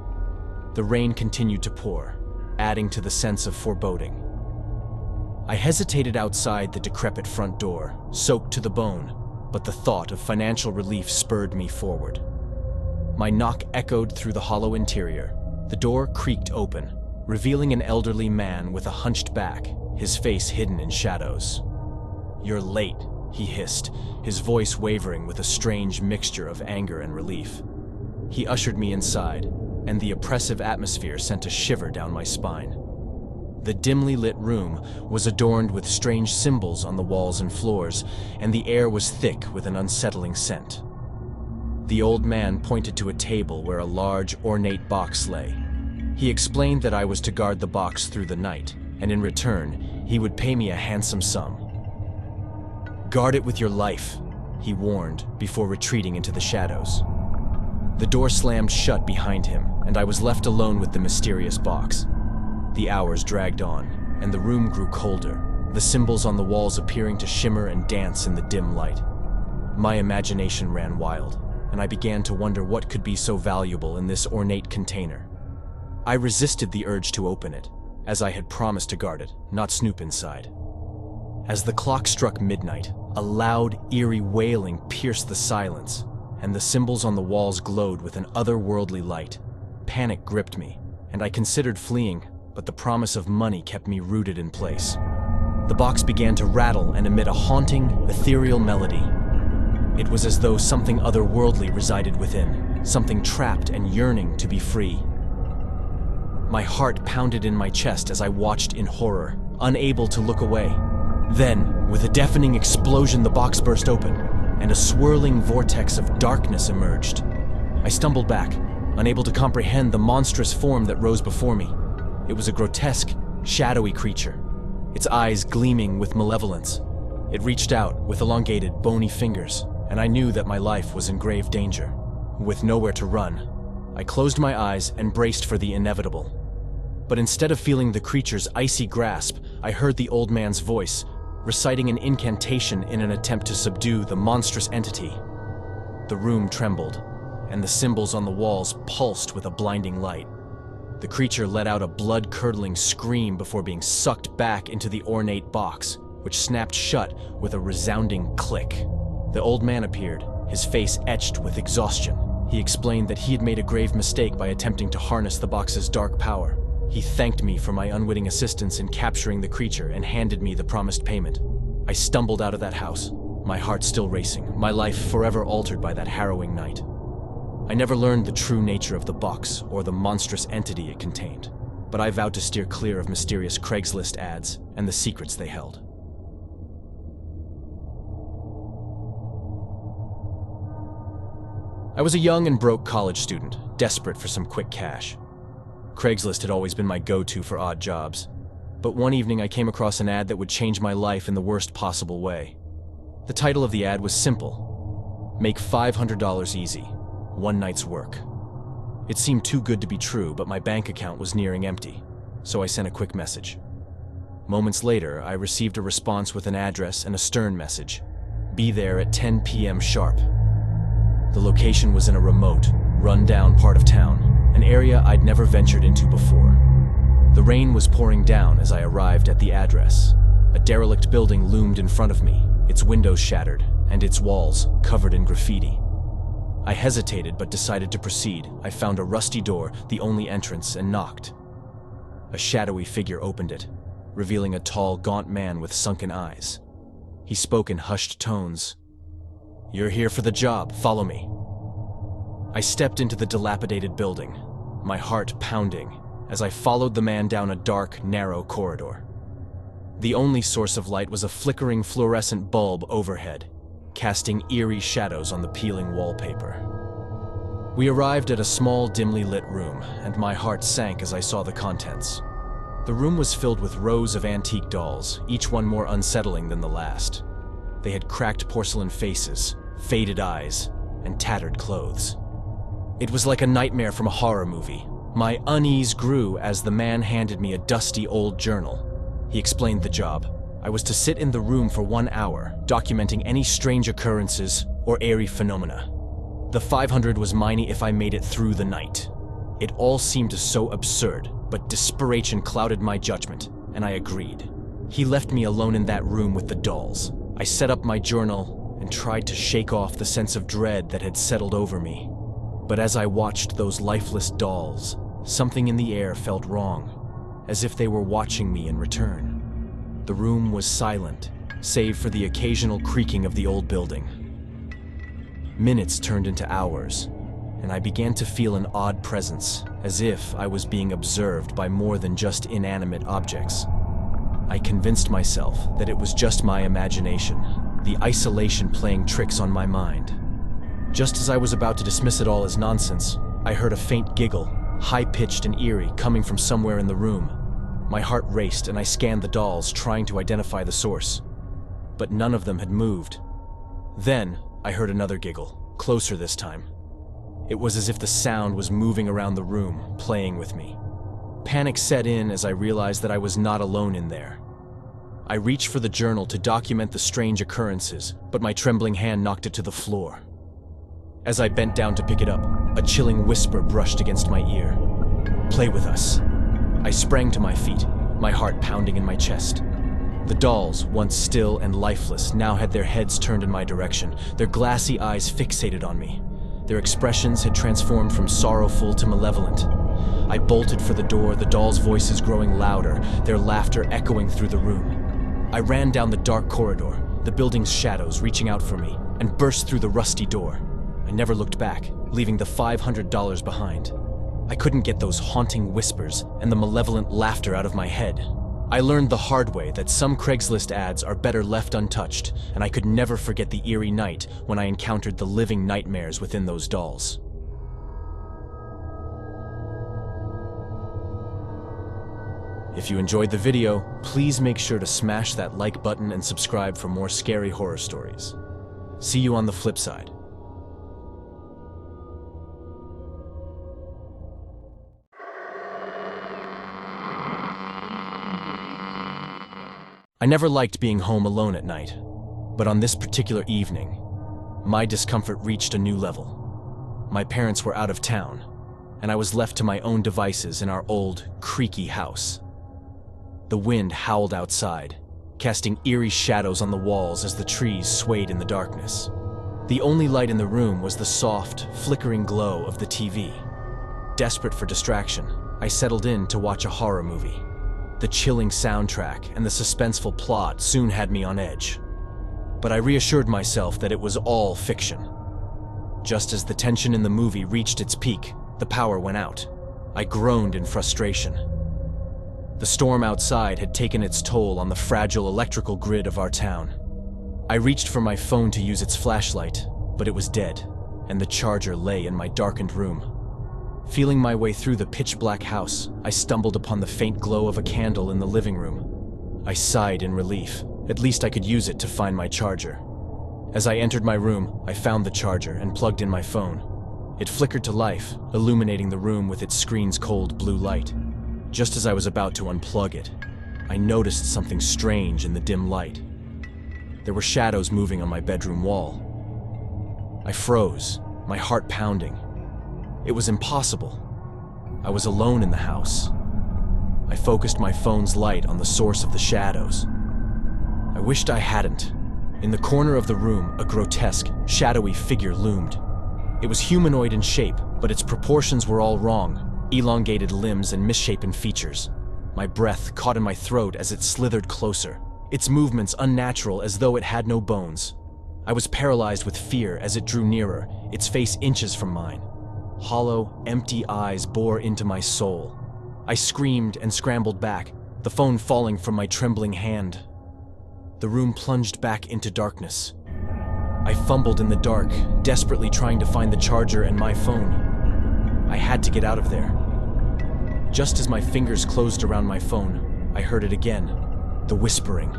The rain continued to pour, adding to the sense of foreboding. I hesitated outside the decrepit front door, soaked to the bone, but the thought of financial relief spurred me forward. My knock echoed through the hollow interior. The door creaked open, revealing an elderly man with a hunched back, his face hidden in shadows. "You're late," he hissed, his voice wavering with a strange mixture of anger and relief. He ushered me inside, and the oppressive atmosphere sent a shiver down my spine. The dimly lit room was adorned with strange symbols on the walls and floors, and the air was thick with an unsettling scent. The old man pointed to a table where a large, ornate box lay. He explained that I was to guard the box through the night, and in return, he would pay me a handsome sum. "Guard it with your life," he warned before retreating into the shadows. The door slammed shut behind him, and I was left alone with the mysterious box. The hours dragged on, and the room grew colder, the symbols on the walls appearing to shimmer and dance in the dim light. My imagination ran wild, and I began to wonder what could be so valuable in this ornate container. I resisted the urge to open it, as I had promised to guard it, not snoop inside. As the clock struck midnight, a loud, eerie wailing pierced the silence, and the symbols on the walls glowed with an otherworldly light. Panic gripped me, and I considered fleeing, but the promise of money kept me rooted in place. The box began to rattle and emit a haunting, ethereal melody. It was as though something otherworldly resided within, something trapped and yearning to be free. My heart pounded in my chest as I watched in horror, unable to look away. Then, with a deafening explosion, the box burst open, and a swirling vortex of darkness emerged. I stumbled back, unable to comprehend the monstrous form that rose before me. It was a grotesque, shadowy creature, its eyes gleaming with malevolence. It reached out with elongated, bony fingers, and I knew that my life was in grave danger. With nowhere to run, I closed my eyes and braced for the inevitable. But instead of feeling the creature's icy grasp, I heard the old man's voice, reciting an incantation in an attempt to subdue the monstrous entity. The room trembled, and the symbols on the walls pulsed with a blinding light. The creature let out a blood-curdling scream before being sucked back into the ornate box, which snapped shut with a resounding click. The old man appeared, his face etched with exhaustion. He explained that he had made a grave mistake by attempting to harness the box's dark power. He thanked me for my unwitting assistance in capturing the creature and handed me the promised payment. I stumbled out of that house, my heart still racing, my life forever altered by that harrowing night. I never learned the true nature of the box or the monstrous entity it contained, but I vowed to steer clear of mysterious Craigslist ads and the secrets they held. I was a young and broke college student, desperate for some quick cash. Craigslist had always been my go-to for odd jobs, but one evening I came across an ad that would change my life in the worst possible way. The title of the ad was simple: "Make $500 easy. One night's work." It seemed too good to be true, but my bank account was nearing empty, so I sent a quick message. Moments later, I received a response with an address and a stern message: "Be there at 10 p.m. sharp." The location was in a remote, run-down part of town, an area I'd never ventured into before. The rain was pouring down as I arrived at the address. A derelict building loomed in front of me, its windows shattered, and its walls covered in graffiti. I hesitated but decided to proceed. I found a rusty door, the only entrance, and knocked. A shadowy figure opened it, revealing a tall, gaunt man with sunken eyes. He spoke in hushed tones. "You're here for the job, follow me." I stepped into the dilapidated building, my heart pounding, as I followed the man down a dark, narrow corridor. The only source of light was a flickering fluorescent bulb overhead, casting eerie shadows on the peeling wallpaper. We arrived at a small, dimly lit room, and my heart sank as I saw the contents. The room was filled with rows of antique dolls, each one more unsettling than the last. They had cracked porcelain faces, faded eyes, and tattered clothes. It was like a nightmare from a horror movie. My unease grew as the man handed me a dusty old journal. He explained the job. I was to sit in the room for 1 hour, documenting any strange occurrences or airy phenomena. The 500 was mine if I made it through the night. It all seemed so absurd, but desperation clouded my judgment, and I agreed. He left me alone in that room with the dolls. I set up my journal and tried to shake off the sense of dread that had settled over me. But as I watched those lifeless dolls, something in the air felt wrong, as if they were watching me in return. The room was silent, save for the occasional creaking of the old building. Minutes turned into hours, and I began to feel an odd presence, as if I was being observed by more than just inanimate objects. I convinced myself that it was just my imagination, the isolation playing tricks on my mind. Just as I was about to dismiss it all as nonsense, I heard a faint giggle, high-pitched and eerie, coming from somewhere in the room. My heart raced and I scanned the dolls, trying to identify the source. But none of them had moved. Then, I heard another giggle, closer this time. It was as if the sound was moving around the room, playing with me. Panic set in as I realized that I was not alone in there. I reached for the journal to document the strange occurrences, but my trembling hand knocked it to the floor. As I bent down to pick it up, a chilling whisper brushed against my ear. "Play with us." I sprang to my feet, my heart pounding in my chest. The dolls, once still and lifeless, now had their heads turned in my direction, their glassy eyes fixated on me. Their expressions had transformed from sorrowful to malevolent. I bolted for the door, the dolls' voices growing louder, their laughter echoing through the room. I ran down the dark corridor, the building's shadows reaching out for me, and burst through the rusty door. I never looked back, leaving the $500 behind. I couldn't get those haunting whispers and the malevolent laughter out of my head. I learned the hard way that some Craigslist ads are better left untouched, and I could never forget the eerie night when I encountered the living nightmares within those dolls. If you enjoyed the video, please make sure to smash that like button and subscribe for more scary horror stories. See you on the flip side. I never liked being home alone at night, but on this particular evening, my discomfort reached a new level. My parents were out of town, and I was left to my own devices in our old, creaky house. The wind howled outside, casting eerie shadows on the walls as the trees swayed in the darkness. The only light in the room was the soft, flickering glow of the TV. Desperate for distraction, I settled in to watch a horror movie. The chilling soundtrack and the suspenseful plot soon had me on edge. But I reassured myself that it was all fiction. Just as the tension in the movie reached its peak, the power went out. I groaned in frustration. The storm outside had taken its toll on the fragile electrical grid of our town. I reached for my phone to use its flashlight, but it was dead, and the charger lay in my darkened room. Feeling my way through the pitch-black house, I stumbled upon the faint glow of a candle in the living room. I sighed in relief. At least I could use it to find my charger. As I entered my room, I found the charger and plugged in my phone. It flickered to life, illuminating the room with its screen's cold blue light. Just as I was about to unplug it, I noticed something strange in the dim light. There were shadows moving on my bedroom wall. I froze, my heart pounding. It was impossible. I was alone in the house. I focused my phone's light on the source of the shadows. I wished I hadn't. In the corner of the room, a grotesque, shadowy figure loomed. It was humanoid in shape, but its proportions were all wrong, elongated limbs and misshapen features. My breath caught in my throat as it slithered closer, its movements unnatural as though it had no bones. I was paralyzed with fear as it drew nearer, its face inches from mine. Hollow, empty eyes bore into my soul. I screamed and scrambled back, the phone falling from my trembling hand. The room plunged back into darkness. I fumbled in the dark, desperately trying to find the charger and my phone. I had to get out of there. Just as my fingers closed around my phone, I heard it again, the whispering.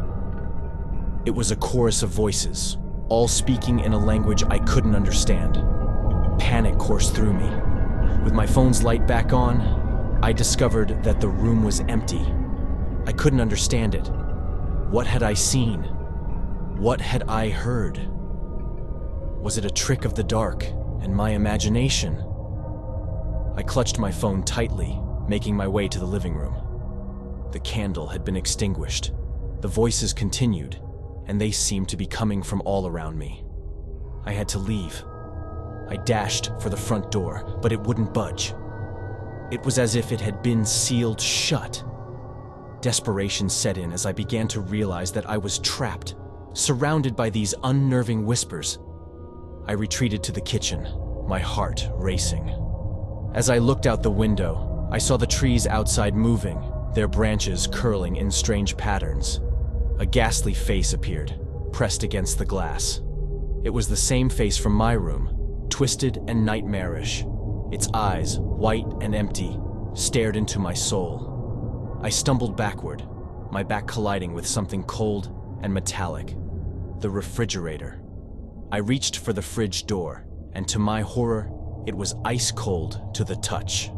It was a chorus of voices, all speaking in a language I couldn't understand. Panic coursed through me. With my phone's light back on, I discovered that the room was empty. I couldn't understand it. What had I seen? What had I heard? Was it a trick of the dark and my imagination? I clutched my phone tightly, making my way to the living room. The candle had been extinguished. The voices continued, and they seemed to be coming from all around me. I had to leave. I dashed for the front door, but it wouldn't budge. It was as if it had been sealed shut. Desperation set in as I began to realize that I was trapped, surrounded by these unnerving whispers. I retreated to the kitchen, my heart racing. As I looked out the window, I saw the trees outside moving, their branches curling in strange patterns. A ghastly face appeared, pressed against the glass. It was the same face from my room, twisted and nightmarish. Its eyes, white and empty, stared into my soul. I stumbled backward, my back colliding with something cold and metallic. The refrigerator. I reached for the fridge door, and to my horror, it was ice cold to the touch.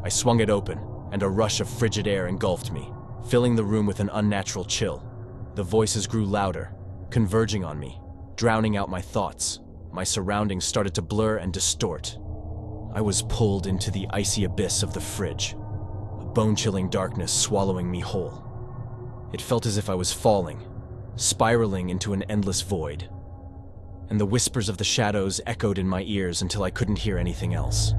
I swung it open, and a rush of frigid air engulfed me, filling the room with an unnatural chill. The voices grew louder, converging on me, drowning out my thoughts. My surroundings started to blur and distort. I was pulled into the icy abyss of the fridge, a bone-chilling darkness swallowing me whole. It felt as if I was falling, spiraling into an endless void, and the whispers of the shadows echoed in my ears until I couldn't hear anything else.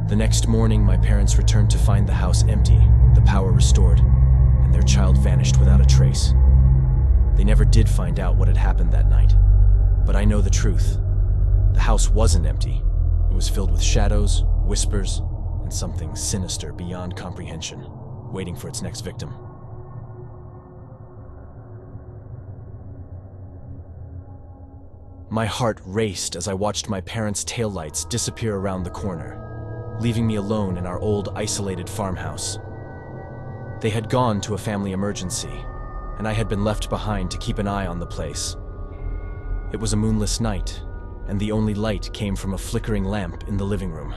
The next morning, my parents returned to find the house empty, the power restored, and their child vanished without a trace. They never did find out what had happened that night, but I know the truth. The house wasn't empty. It was filled with shadows, whispers, and something sinister beyond comprehension, waiting for its next victim. My heart raced as I watched my parents' taillights disappear around the corner, leaving me alone in our old, isolated farmhouse. They had gone to a family emergency, and I had been left behind to keep an eye on the place. It was a moonless night, and the only light came from a flickering lamp in the living room.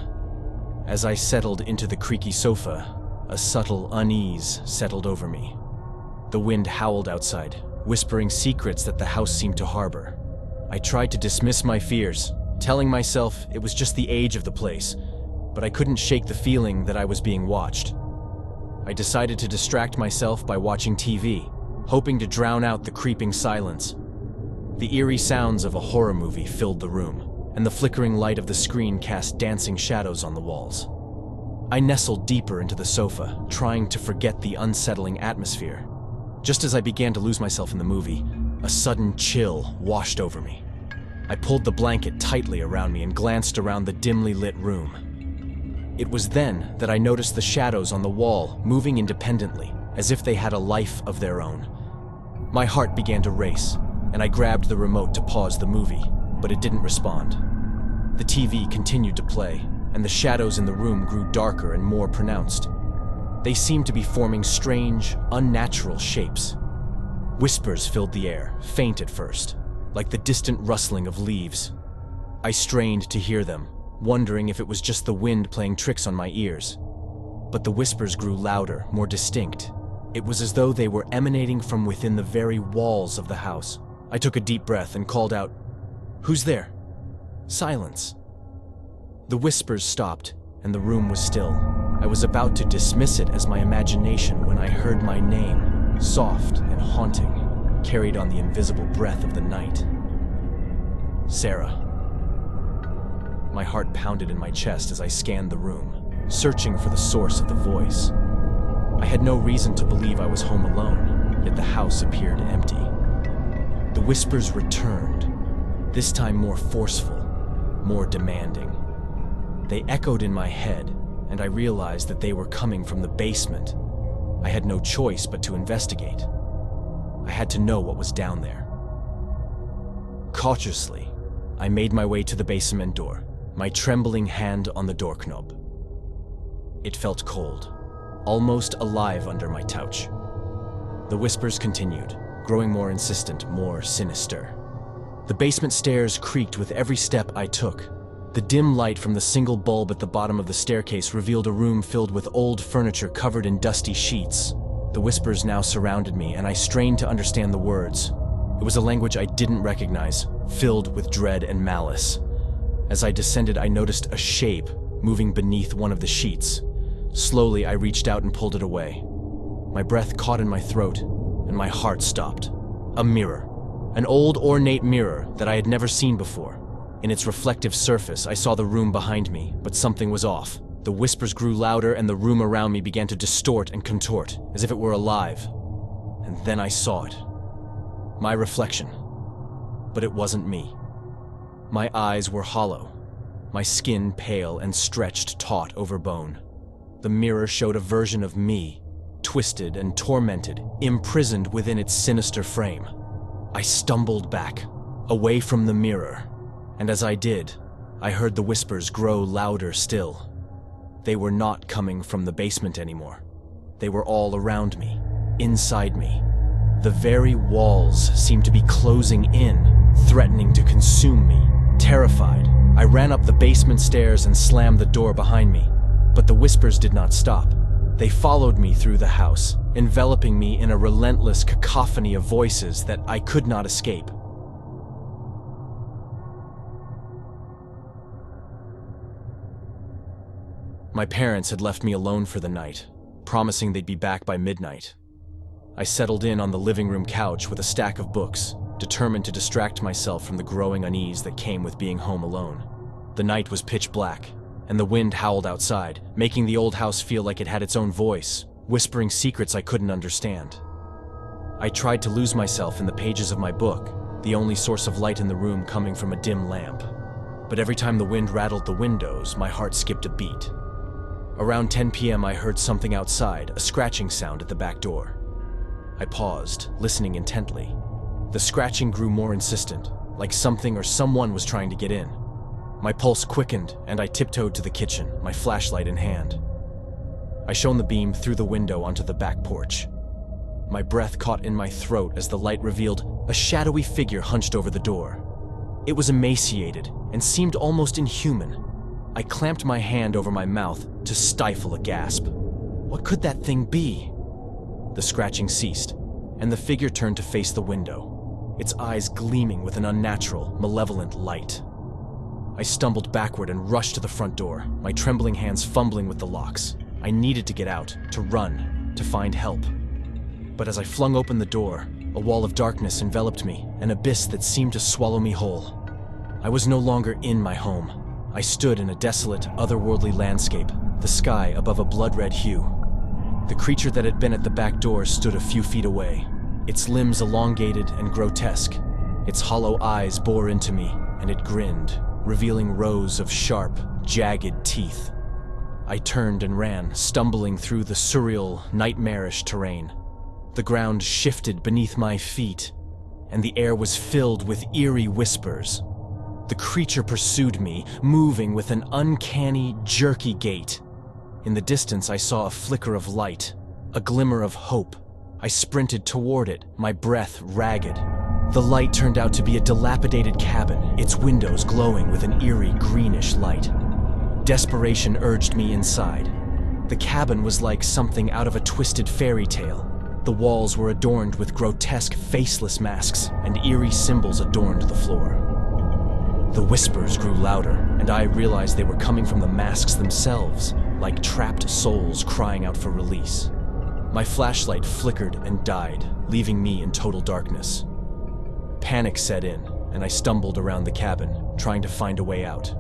As I settled into the creaky sofa, a subtle unease settled over me. The wind howled outside, whispering secrets that the house seemed to harbor. I tried to dismiss my fears, telling myself it was just the age of the place, but I couldn't shake the feeling that I was being watched. I decided to distract myself by watching TV, hoping to drown out the creeping silence. The eerie sounds of a horror movie filled the room, and the flickering light of the screen cast dancing shadows on the walls. I nestled deeper into the sofa, trying to forget the unsettling atmosphere. Just as I began to lose myself in the movie, a sudden chill washed over me. I pulled the blanket tightly around me and glanced around the dimly lit room. It was then that I noticed the shadows on the wall moving independently, as if they had a life of their own. My heart began to race, and I grabbed the remote to pause the movie, but it didn't respond. The TV continued to play, and the shadows in the room grew darker and more pronounced. They seemed to be forming strange, unnatural shapes. Whispers filled the air, faint at first, like the distant rustling of leaves. I strained to hear them, wondering if it was just the wind playing tricks on my ears. But the whispers grew louder, more distinct. It was as though they were emanating from within the very walls of the house. I took a deep breath and called out, "Who's there?" Silence. The whispers stopped, and the room was still. I was about to dismiss it as my imagination when I heard my name, soft and haunting, carried on the invisible breath of the night. Sarah. My heart pounded in my chest as I scanned the room, searching for the source of the voice. I had no reason to believe I was home alone, yet the house appeared empty. The whispers returned, this time more forceful, more demanding. They echoed in my head, and I realized that they were coming from the basement. I had no choice but to investigate. I had to know what was down there. Cautiously, I made my way to the basement door, my trembling hand on the doorknob. It felt cold, almost alive under my touch. The whispers continued, growing more insistent, more sinister. The basement stairs creaked with every step I took. The dim light from the single bulb at the bottom of the staircase revealed a room filled with old furniture covered in dusty sheets. The whispers now surrounded me, and I strained to understand the words. It was a language I didn't recognize, filled with dread and malice. As I descended, I noticed a shape moving beneath one of the sheets. Slowly, I reached out and pulled it away. My breath caught in my throat, and my heart stopped. A mirror. An old, ornate mirror that I had never seen before. In its reflective surface, I saw the room behind me, but something was off. The whispers grew louder, and the room around me began to distort and contort, as if it were alive. And then I saw it. My reflection. But it wasn't me. My eyes were hollow, my skin pale and stretched taut over bone. The mirror showed a version of me, twisted and tormented, imprisoned within its sinister frame. I stumbled back, away from the mirror, and as I did, I heard the whispers grow louder still. They were not coming from the basement anymore. They were all around me, inside me. The very walls seemed to be closing in, threatening to consume me. Terrified, I ran up the basement stairs and slammed the door behind me. But the whispers did not stop. They followed me through the house, enveloping me in a relentless cacophony of voices that I could not escape. My parents had left me alone for the night, promising they'd be back by midnight. I settled in on the living room couch with a stack of books, determined to distract myself from the growing unease that came with being home alone. The night was pitch black, and the wind howled outside, making the old house feel like it had its own voice, whispering secrets I couldn't understand. I tried to lose myself in the pages of my book, the only source of light in the room coming from a dim lamp. But every time the wind rattled the windows, my heart skipped a beat. Around 10 p.m. I heard something outside, a scratching sound at the back door. I paused, listening intently. The scratching grew more insistent, like something or someone was trying to get in. My pulse quickened, and I tiptoed to the kitchen, my flashlight in hand. I shone the beam through the window onto the back porch. My breath caught in my throat as the light revealed a shadowy figure hunched over the door. It was emaciated and seemed almost inhuman. I clamped my hand over my mouth to stifle a gasp. What could that thing be? The scratching ceased, and the figure turned to face the window, its eyes gleaming with an unnatural, malevolent light. I stumbled backward and rushed to the front door, my trembling hands fumbling with the locks. I needed to get out, to run, to find help. But as I flung open the door, a wall of darkness enveloped me, an abyss that seemed to swallow me whole. I was no longer in my home. I stood in a desolate, otherworldly landscape, the sky above a blood-red hue. The creature that had been at the back door stood a few feet away, its limbs elongated and grotesque. Its hollow eyes bore into me, and it grinned, revealing rows of sharp, jagged teeth. I turned and ran, stumbling through the surreal, nightmarish terrain. The ground shifted beneath my feet, and the air was filled with eerie whispers. The creature pursued me, moving with an uncanny, jerky gait. In the distance, I saw a flicker of light, a glimmer of hope. I sprinted toward it, my breath ragged. The light turned out to be a dilapidated cabin, its windows glowing with an eerie greenish light. Desperation urged me inside. The cabin was like something out of a twisted fairy tale. The walls were adorned with grotesque, faceless masks, and eerie symbols adorned the floor. The whispers grew louder, and I realized they were coming from the masks themselves, like trapped souls crying out for release. My flashlight flickered and died, leaving me in total darkness. Panic set in, and I stumbled around the cabin, trying to find a way out.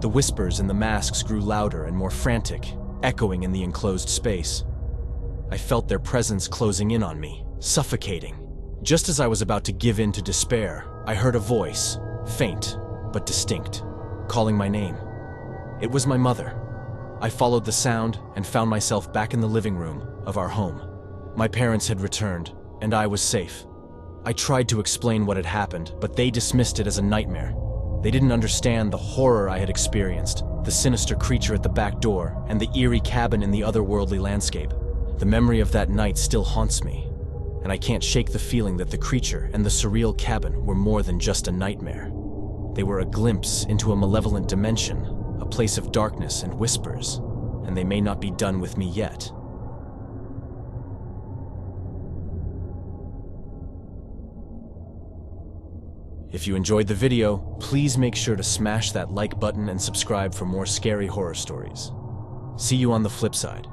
The whispers and the masks grew louder and more frantic, echoing in the enclosed space. I felt their presence closing in on me, suffocating. Just as I was about to give in to despair, I heard a voice, faint but distinct, calling my name. It was my mother. I followed the sound and found myself back in the living room of our home. My parents had returned, and I was safe. I tried to explain what had happened, but they dismissed it as a nightmare. They didn't understand the horror I had experienced, the sinister creature at the back door, and the eerie cabin in the otherworldly landscape. The memory of that night still haunts me, and I can't shake the feeling that the creature and the surreal cabin were more than just a nightmare. They were a glimpse into a malevolent dimension, a place of darkness and whispers, and they may not be done with me yet. If you enjoyed the video, please make sure to smash that like button and subscribe for more scary horror stories. See you on the flip side.